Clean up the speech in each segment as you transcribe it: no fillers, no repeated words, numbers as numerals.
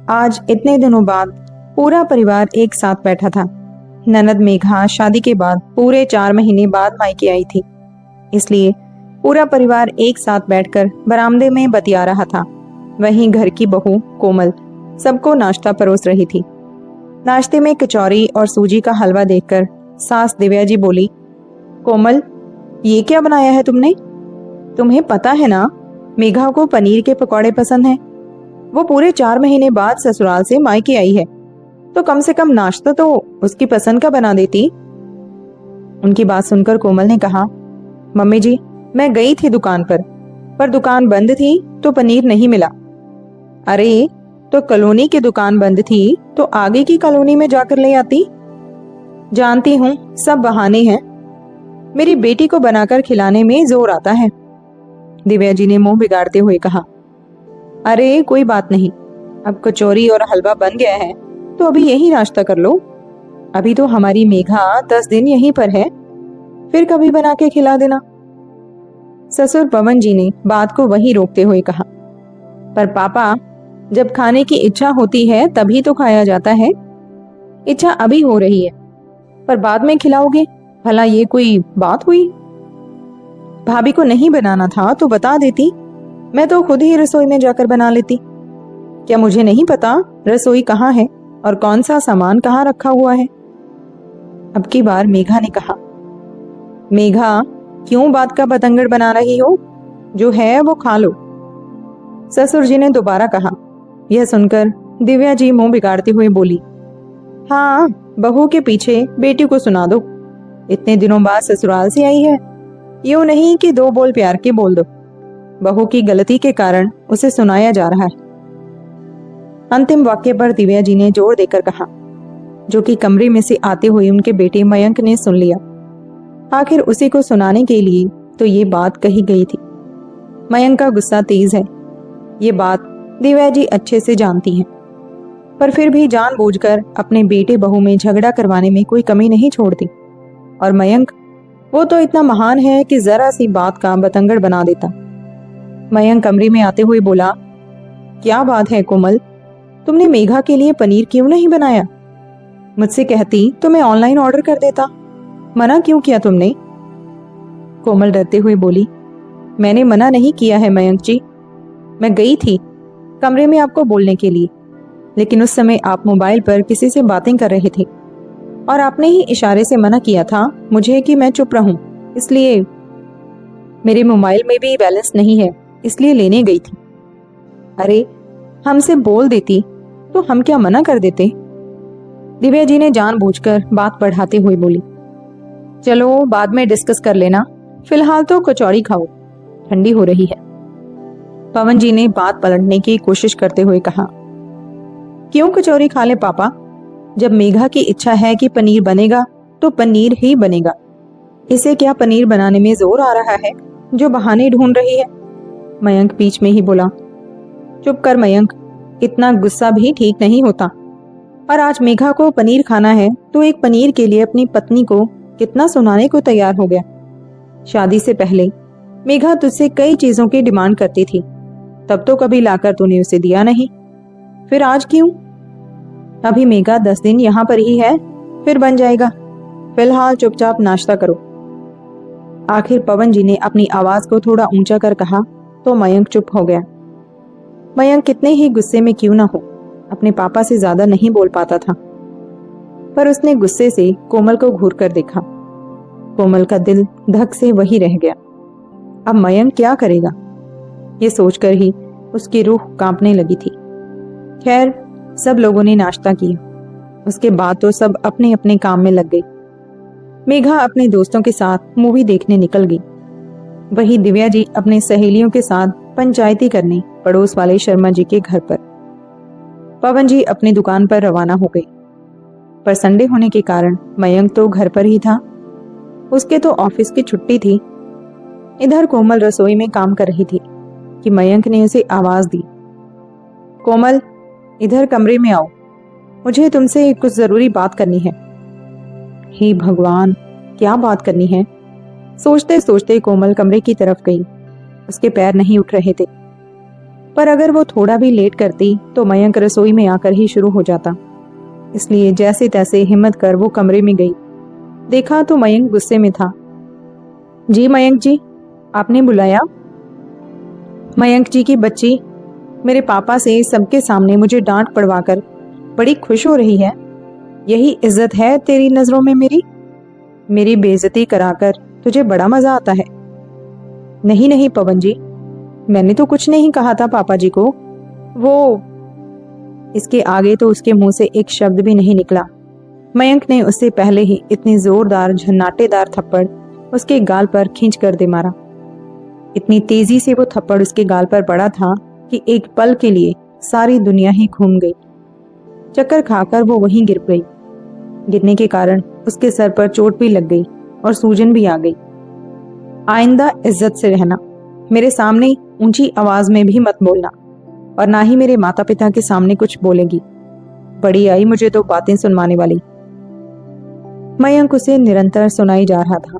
आज इतने दिनों बाद पूरा परिवार एक साथ बैठा था। ननद मेघा शादी के बाद पूरे 4 महीने बाद मायके आई थी, इसलिए पूरा परिवार एक साथ बैठकर बरामदे में बतिया रहा था। वहीं घर की बहू कोमल सबको नाश्ता परोस रही थी। नाश्ते में कचौरी और सूजी का हलवा देखकर सास दिव्या जी बोली, कोमल, ये क्या बनाया है तुमने? तुम्हें पता है ना, मेघा को पनीर के पकौड़े पसंद हैं। वो पूरे 4 महीने बाद ससुराल से मायके आई है, तो कम से कम नाश्ता तो उसकी पसंद का बना देती। उनकी बात सुनकर कोमल ने कहा, मम्मी जी, मैं गई थी दुकान पर दुकान बंद थी तो पनीर नहीं मिला। अरे, तो कॉलोनी की दुकान बंद थी तो आगे की कॉलोनी में जाकर ले आती। जानती हूँ सब बहाने हैं, मेरी बेटी को बनाकर खिलाने में जोर आता है। दिव्या जी ने मुंह बिगाड़ते हुए कहा, अरे कोई बात नहीं, अब कचौरी और हलवा बन गया है तो अभी यही नाश्ता कर लो। अभी तो हमारी मेघा 10 दिन यहीं पर है, फिर कभी बना के खिला देना। ससुर पवन जी ने बात को वहीं रोकते हुए कहा, पर पापा, जब खाने की इच्छा होती है तभी तो खाया जाता है। इच्छा अभी हो रही है, पर बाद में खिलाओगे, भला ये कोई बात हुई? भाभी को नहीं बनाना था तो बता देती, मैं तो खुद ही रसोई में जाकर बना लेती। क्या मुझे नहीं पता रसोई कहाँ है और कौन सा सामान कहाँ रखा हुआ है? अब की बार मेघा ने कहा, मेघा, क्यों बात का बतंगड़ बना रही हो? जो है वो खा लो। ससुर जी ने दोबारा कहा। यह सुनकर दिव्या जी मुंह बिगाड़ते हुए बोली, हाँ, बहू के पीछे बेटी को सुना दो। इतने दिनों बाद ससुराल से आई है, यूं नहीं कि 2 बोल प्यार के बोल दो। बहू की गलती के कारण उसे सुनाया जा रहा है। अंतिम वाक्य पर दिव्या जी ने जोर देकर कहा, जो कि कमरे में से आते हुए उनके बेटे मयंक ने सुन लिया। आखिर उसी को सुनाने के लिए तो ये बात कही गई थी। मयंक का गुस्सा तेज है, ये बात दिव्या जी अच्छे से जानती हैं, पर फिर भी जानबूझकर अपने बेटे बहू में झगड़ा करवाने में कोई कमी नहीं छोड़ती। और मयंक, वो तो इतना महान है कि जरा सी बात का बतंगड़ बना देता। मयंक कमरे में आते हुए बोला, क्या बात है कोमल, तुमने मेघा के लिए पनीर क्यों नहीं बनाया? मुझसे कहती तो मैं ऑनलाइन ऑर्डर कर देता, मना क्यों किया तुमने? कोमल डरते हुए बोली, मैंने मना नहीं किया है मयंक जी, मैं गई थी कमरे में आपको बोलने के लिए, लेकिन उस समय आप मोबाइल पर किसी से बातें कर रहे थे और आपने ही इशारे से मना किया था मुझे कि मैं चुप रहूं, इसलिए मेरे मोबाइल में भी बैलेंस नहीं है, इसलिए लेने गई थी। अरे, हमसे बोल देती तो हम क्या मना कर देते? दिव्या जी ने जानबूझकर बात बढ़ाते हुए बोली, चलो बाद में डिस्कस कर लेना, फिलहाल तो कचौड़ी खाओ, ठंडी हो रही है। पवन जी ने बात पलटने की कोशिश करते हुए कहा, क्यों कचौरी खा ले पापा? जब मेघा की इच्छा है कि पनीर बनेगा तो पनीर ही बनेगा। इसे क्या पनीर बनाने में जोर आ रहा है जो बहाने ढूंढ रही है? मयंक बीच में ही बोला, चुप कर मयंक, इतना गुस्सा भी ठीक नहीं होता। और आज मेघा को पनीर खाना है तो एक पनीर के लिए अपनी पत्नी को कितना सुनाने को तैयार हो गया। शादी से पहले मेघा तुझसे कई चीजों की डिमांड करती थी, तब तो कभी लाकर तूने उसे दिया नहीं, फिर आज क्यों? अभी मेघा 10 दिन यहाँ पर ही है, फिर बन जाएगा। फिलहाल चुपचाप नाश्ता करो। आखिर पवन जी ने अपनी आवाज को थोड़ा ऊंचा कर कहा तो मयंक चुप हो गया। मयंक कितने ही गुस्से में क्यों ना हो, अपने पापा से ज्यादा नहीं बोल पाता था, पर उसने गुस्से से कोमल को घूर कर देखा। कोमल का दिल धक से वही रह गया। अब मयंक क्या करेगा, ये सोचकर ही उसकी रूह कांपने लगी थी। खैर, सब लोगों ने नाश्ता किया, उसके बाद तो सब अपने अपने काम में लग गई। मेघा अपने दोस्तों के साथ मूवी देखने निकल गई। वही दिव्या जी अपने सहेलियों के साथ पंचायती करने पड़ोस वाले शर्मा जी के घर पर। पवन जी अपनी दुकान पर रवाना हो गई, पर संडे होने के कारण मयंक तो घर पर ही था, उसके तो ऑफिस की छुट्टी थी। इधर कोमल रसोई में काम कर रही थी कि मयंक ने उसे आवाज दी, कोमल, इधर कमरे में आओ, मुझे तुमसे कुछ जरूरी बात करनी है। हे भगवान, क्या बात करनी है? सोचते सोचते कोमल कमरे की तरफ गई, उसके पैर नहीं उठ रहे थे। पर अगर वो थोड़ा भी लेट करती तो मयंक रसोई में आकर ही शुरू हो जाता। इसलिए जैसे तैसे हिम्मत कर वो कमरे में गई। देखा तो मयंक गुस्से में था। जी मयंक जी, आपने बुलाया? मयंक जी की बच्ची मेरे पापा से सबके सामने मुझे डांट पड़वाकर बड़ी खुश हो रही है। यही इज्जत है तेरी नजरों में मेरी? मेरी बेइज्जती कराकर तुझे बड़ा मजा आता है? नहीं नहीं पवन जी, मैंने तो कुछ नहीं कहा था पापा जी को। वो इसके आगे तो उसके मुंह से एक शब्द भी नहीं निकला। मयंक ने उससे पहले ही इतनी जोरदार झन्नाटेदार थप्पड़ उसके गाल पर खींच कर दे मारा। इतनी तेजी से वो थप्पड़ उसके गाल पर पड़ा था कि एक पल के लिए सारी दुनिया ही घूम गई। चक्कर खाकर वो वहीं गिर गई। गिरने के कारण उसके सर पर चोट भी लग गई और सूजन भी आ गई। आइंदा इज्जत से रहना, मेरे सामने ऊंची आवाज में भी मत बोलना, और ना ही मेरे माता पिता के सामने कुछ बोलेगी। बड़ी आई मुझे तो बातें सुनवाने वाली। मयंक उसे निरंतर सुनाई जा रहा था,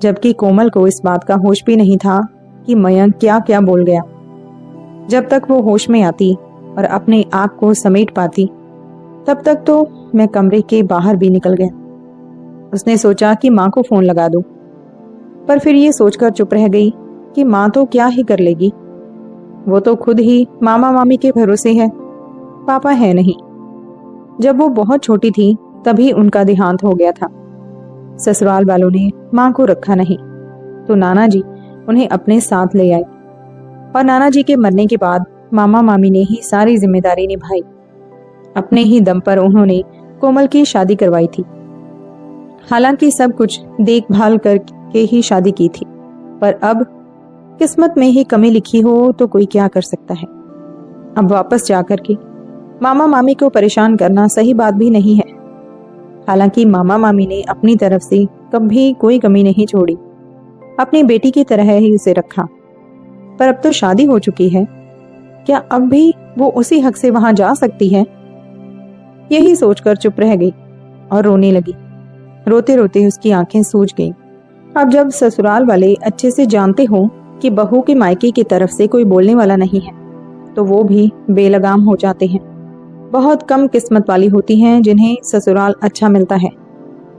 जबकि कोमल को इस बात का होश भी नहीं था कि मयंक क्या क्या बोल गया। जब तक वो होश में आती और अपने आप को समेट पाती, तब तक तो मैं कमरे के बाहर भी निकल गया। उसने सोचा कि माँ को फोन लगा दूं, पर फिर ये सोचकर चुप रह गई कि माँ तो क्या ही कर लेगी। वो तो खुद ही मामा मामी के भरोसे है, पापा है नहीं। जब वो बहुत छोटी थी तभी उनका देहांत हो गया था। ससुराल वालों ने माँ को रखा नहीं, तो नाना जी उन्हें अपने साथ ले आए, और नाना जी के मरने के बाद मामा मामी ने ही सारी जिम्मेदारी निभाई। अपने ही दम पर उन्होंने कोमल की शादी करवाई थी। हालांकि सब कुछ देखभाल करके ही शादी की थी, पर अब किस्मत में ही कमी लिखी हो तो कोई क्या कर सकता है। अब वापस जाकर के मामा मामी को परेशान करना सही बात भी नहीं है। हालांकि मामा मामी ने अपनी तरफ से कभी कोई कमी नहीं छोड़ी, अपनी बेटी की तरह ही उसे रखा। पर अब तो शादी हो चुकी है, क्या अब भी वो उसी हक से वहां जा सकती है? यही सोचकर चुप रह गई और रोने लगी। रोते रोते उसकी आंखें सूज गईं। अब जब ससुराल वाले अच्छे से जानते हो कि बहू के मायके की तरफ से कोई बोलने वाला नहीं है, तो वो भी बेलगाम हो जाते हैं। बहुत कम किस्मत वाली होती हैं जिन्हें ससुराल अच्छा मिलता है।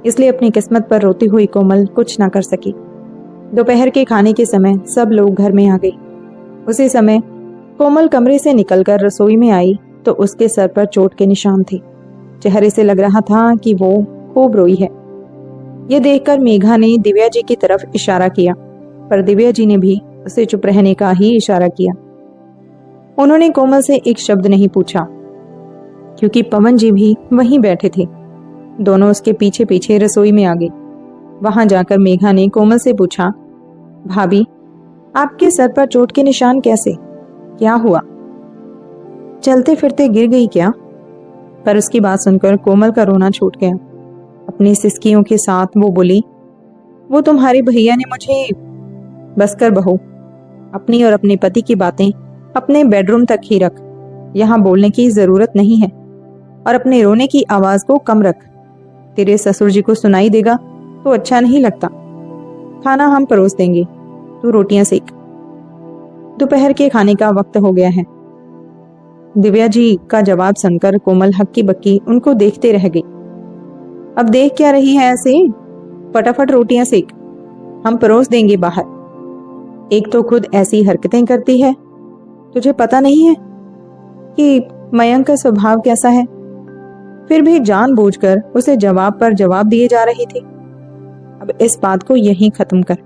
इसलिए अपनी किस्मत पर रोती हुई कोमल कुछ ना कर सकी। दोपहर के खाने के समय सब लोग घर में आ गए। उसी समय कोमल कमरे से निकलकर रसोई में आई तो उसके सर पर चोट के निशान थे। चेहरे से लग रहा था कि वो खूब रोई है। यह देखकर मेघा ने दिव्या जी की तरफ इशारा किया, पर दिव्या जी ने भी उसे चुप रहने का ही इशारा किया। उन्होंने कोमल से एक शब्द नहीं पूछा, क्योंकि पवन जी भी वहीं बैठे थे। दोनों उसके पीछे पीछे रसोई में आ गए। वहां जाकर मेघा ने कोमल से पूछा, भाभी, आपके सर पर चोट के निशान कैसे? क्या हुआ? चलते फिरते गिर गई क्या? पर उसकी बात सुनकर कोमल का रोना छूट गया। अपनी सिसकियों के साथ वो बोली, वो तुम्हारे भैया ने मुझे। बस कर बहू, अपनी और अपने पति की बातें अपने बेडरूम तक ही रख, यहाँ बोलने की जरूरत नहीं है। और अपने रोने की आवाज को कम रख, तेरे ससुर जी को सुनाई देगा तो अच्छा नहीं लगता। खाना हम परोस देंगे, तू रोटियां सेक। दोपहर के खाने का वक्त हो गया है। दिव्या जी का जवाब सुनकर कोमल हक्की बक्की उनको देखते रह गई। अब देख क्या रही है ऐसे? फटाफट रोटियां सेक, हम परोस देंगे बाहर। एक तो खुद ऐसी हरकतें करती है, तुझे पता नहीं है कि मयंक का स्वभाव कैसा है? फिर भी जानबूझकर उसे जवाब पर जवाब दिए जा रही थी। अब इस बात को यहीं खत्म कर।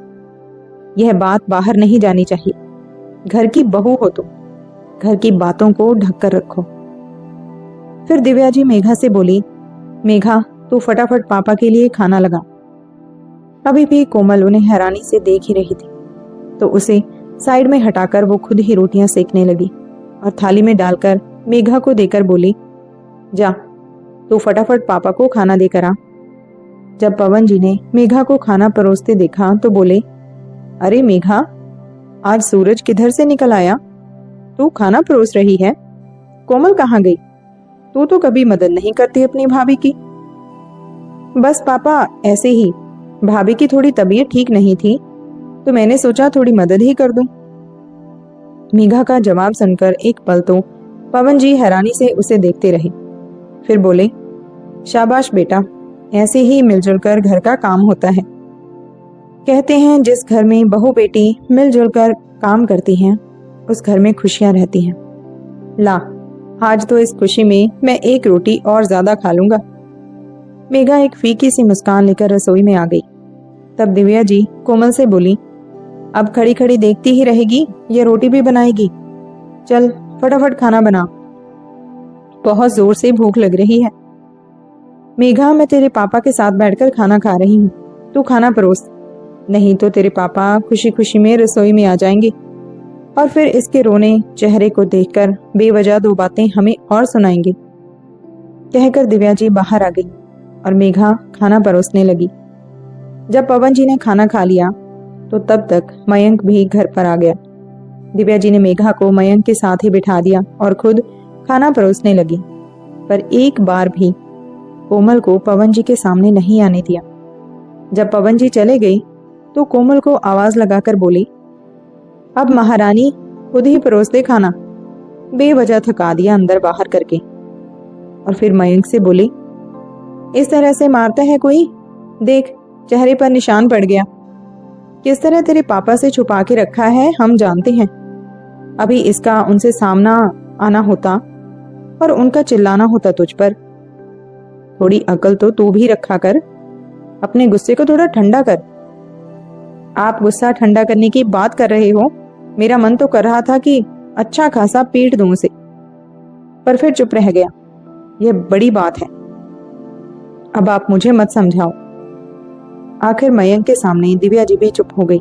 यह बात बाहर नहीं जानी चाहिए। घर की बहू हो तुम, घर की बातों को ढककर रखो। फिर दिव्या जी मेघा से बोली, मेघा, तू फटाफट पापा के लिए खाना लगा। अभी भी कोमल उन्हें हैरानी से देख ही रही थी, तो उसे साइड में हटाकर वो खुद ही रोटियां सेकने लगी और थाली में डालकर मेघा को देकर बोली, जा तू फटाफट पापा को खाना देकर आ। जब पवन जी ने मेघा को खाना परोसते देखा तो बोले, अरे मेघा, आज सूरज किधर से निकल आया? तू खाना परोस रही है? कोमल कहाँ गई? तू तो कभी मदद नहीं करती अपनी भाभी की। बस पापा, ऐसे ही, भाभी की थोड़ी तबीयत ठीक नहीं थी तो मैंने सोचा थोड़ी मदद ही कर दूं। मेघा का जवाब सुनकर एक पल तो पवन जी हैरानी से उसे देखते रहे। फिर बोले, शाबाश बेटा, ऐसे ही मिलजुल कर घर का काम होता है। कहते हैं जिस घर में बहू बेटी मिलजुल कर काम करती हैं उस घर में खुशियां रहती हैं। ला, आज तो इस खुशी में मैं एक रोटी और ज्यादा खा लूंगा। मेघा एक फीकी सी मुस्कान लेकर रसोई में आ गई। तब दिव्या जी कोमल से बोली, अब खड़ी खड़ी देखती ही रहेगी या रोटी भी बनाएगी? चल फटाफट खाना बना, बहुत जोर से भूख लग रही है। मेघा, मैं तेरे पापा के साथ बैठकर खाना खा रही हूँ, तू खाना परोस, नहीं तो तेरे पापा खुशी खुशी में रसोई में आ जाएंगे और फिर इसके रोने चेहरे को देखकर बेवजह दो बातें हमें और सुनाएंगे। कहकर दिव्या जी बाहर आ गई और मेघा खाना परोसने लगी। जब पवन जी ने खाना खा लिया तो तब तक मयंक भी घर पर आ गया। दिव्या जी ने मेघा को मयंक के साथ ही बिठा दिया और खुद खाना परोसने लगी, पर एक बार भी कोमल को पवन जी के सामने नहीं आने दिया। जब पवन जी चले गए तो कोमल को आवाज लगाकर बोली, अब महारानी खुद ही परोस दे खाना, बेवजह थका दिया अंदर बाहर करके। और फिर मयंक से बोली, इस तरह से मारता है कोई? देख, चेहरे पर निशान पड़ गया। किस तरह तेरे पापा से छुपा के रखा है हम जानते हैं। अभी इसका उनसे सामना आना होता और उनका चिल्लाना होता तुझ पर। थोड़ी अकल तो तू भी रखा कर, अपने गुस्से को थोड़ा ठंडा कर। आप गुस्सा ठंडा करने की बात कर रहे हो, मेरा मन तो कर रहा था कि अच्छा खासा पीट दूं उसे, पर फिर चुप रह गया। यह बड़ी बात है, अब आप मुझे मत समझाओ। आखिर मयंक के सामने दिव्या जी भी चुप हो गई।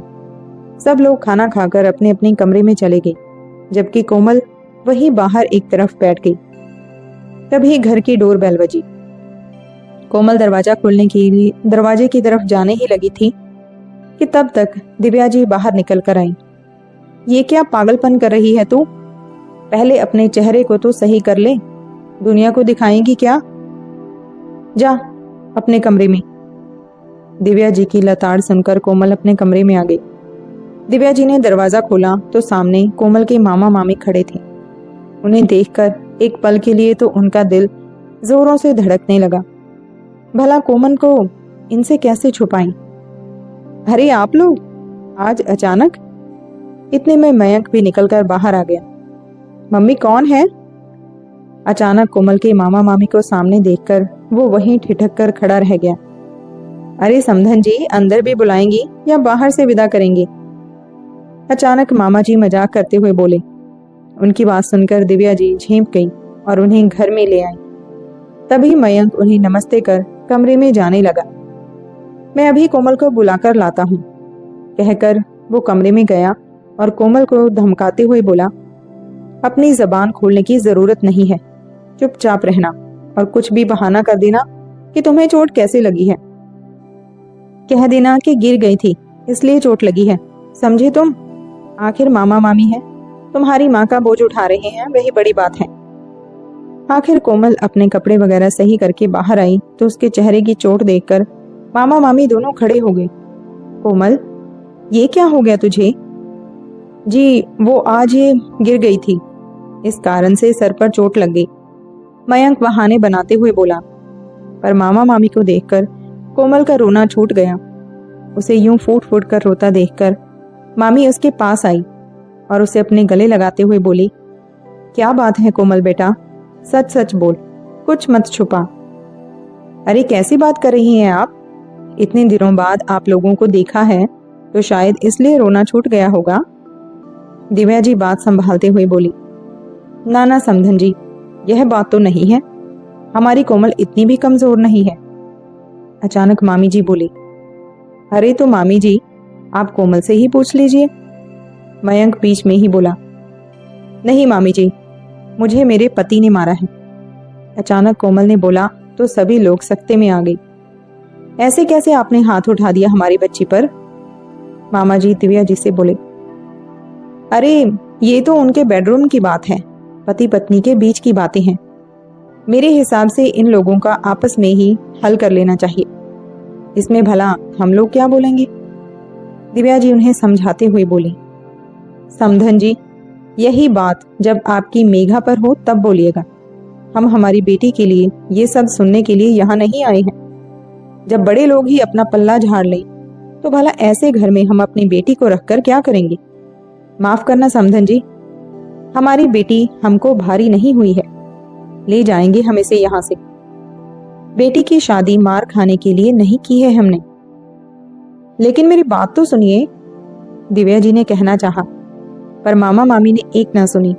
सब लोग खाना खाकर अपने अपने कमरे में चले गए, जबकि कोमल वही बाहर एक तरफ बैठ गई। तभी घर की डोरबेल बजी। कोमल दरवाजा खोलने के लिए दरवाजे की तरफ जाने ही लगी थी कि तब तक दिव्या जी बाहर निकल कर आई। ये क्या पागलपन कर रही है तू? पहले अपने चेहरे को तो सही कर ले, दुनिया को दिखाएंगी क्या? जा अपने कमरे में। दिव्या जी की लताड़ सुनकर कोमल अपने कमरे में आ गई। दिव्या जी ने दरवाजा खोला तो सामने कोमल के मामा मामी खड़े थे। उन्हें देखकर एक पल के लिए तो उनका दिल जोरों से धड़कने लगा। भला कोमल को इनसे कैसे छुपाएं? अरे आप लोग, आज अचानक? इतने में मयंक भी निकलकर बाहर आ गया। मम्मी कौन है? अचानक कोमल के मामा मामी को सामने देखकर वो वहीं ठिठक कर खड़ा रह गया। अरे समधन जी, अंदर भी बुलाएंगी या बाहर से विदा करेंगे? अचानक मामा जी मजाक करते हुए बोले। उनकी बात सुनकर दिव्या जी झेंप गई और उन्हें घर में ले आई। तभी मयंक उन्हें नमस्ते कर कमरे में जाने लगा। मैं अभी कोमल को बुलाकर लाता हूँ, कहकर वो कमरे में गया और कोमल को धमकाते हुए बोला, अपनी जबान खोलने की जरूरत नहीं है, चुपचाप रहना और कुछ भी बहाना कर देना कि तुम्हें चोट कैसे लगी है। कह देना कि गिर गई थी इसलिए चोट लगी है, समझे तुम? आखिर मामा मामी है, तुम्हारी माँ का बोझ उठा रहे हैं, वही बड़ी बात है। आखिर कोमल अपने कपड़े वगैरह सही करके बाहर आई तो उसके चेहरे की चोट देखकर मामा मामी दोनों खड़े हो गए। कोमल, ये क्या हो गया तुझे? जी वो आज ये गिर गई थी, इस कारण से सर पर चोट लग गई, मयंक बहाने बनाते हुए बोला। पर मामा मामी को देखकर कोमल का रोना छूट गया। उसे यूं फूट फूट कर रोता देखकर मामी उसके पास आई और उसे अपने गले लगाते हुए बोली, क्या बात है कोमल बेटा, सच सच बोल, कुछ मत छुपा। अरे कैसी बात कर रही हैं आप? इतने दिनों बाद आप लोगों को देखा है तो शायद इसलिए रोना छूट गया होगा। दिव्या जी बात संभालते हुए बोली, ना ना समधन जी, यह बात तो नहीं है, हमारी कोमल इतनी भी कमजोर नहीं है। अचानक मामी जी बोली। अरे तो मामी जी, आप कोमल से ही पूछ लीजिए। मयंक बीच में ही बोला, नहीं मामी जी, मुझे मेरे पति ने मारा है। अचानक कोमल ने बोला तो सभी लोग सख्ते में आ गई। ऐसे कैसे आपने हाथ उठा दिया हमारी बच्ची पर? मामा जी दिव्या जी से बोले, अरे ये तो उनके बेडरूम की बात है, पति पत्नी के बीच की बातें हैं। मेरे हिसाब से इन लोगों का आपस में ही हल कर लेना चाहिए, इसमें भला हम लोग क्या बोलेंगे? दिव्या जी उन्हें समझाते हुए बोली, समधन जी, यही बात जब आपकी मेघा पर हो तब बोलिएगा। हम हमारी बेटी के लिए ये सब सुनने के लिए यहाँ नहीं आए हैं। जब बड़े लोग ही अपना पल्ला झाड़ लें तो भला ऐसे घर में हम अपनी बेटी को रखकर क्या करेंगे। माफ करना समधन जी, हमारी बेटी हमको भारी नहीं हुई है, ले जाएंगे हम इसे यहाँ से। बेटी की शादी मार खाने के लिए नहीं की है हमने। लेकिन मेरी बात तो सुनिए, दिव्या जी ने कहना चाहा, पर मामा मामी ने एक ना सुनी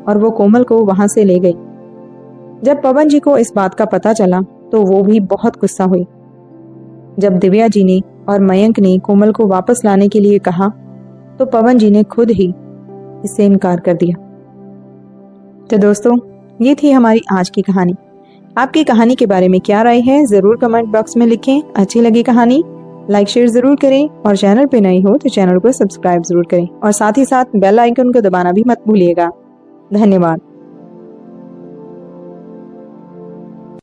और वो कोमल को वहां से ले गई। जब पवन जी को इस बात का पता चला तो वो भी बहुत गुस्सा हुई। जब दिव्या जी ने और मयंक ने कोमल को वापस लाने के लिए कहा तो पवन जी ने खुद ही इससे इनकार कर दिया। तो दोस्तों, ये थी हमारी आज की कहानी। आपकी कहानी के बारे में क्या राय है जरूर कमेंट बॉक्स में लिखें। अच्छी लगी कहानी लाइक शेयर जरूर करें और चैनल पे नए हो तो चैनल को सब्सक्राइब जरूर करें और साथ ही साथ बेल आइकन को दबाना भी मत भूलिएगा। धन्यवाद।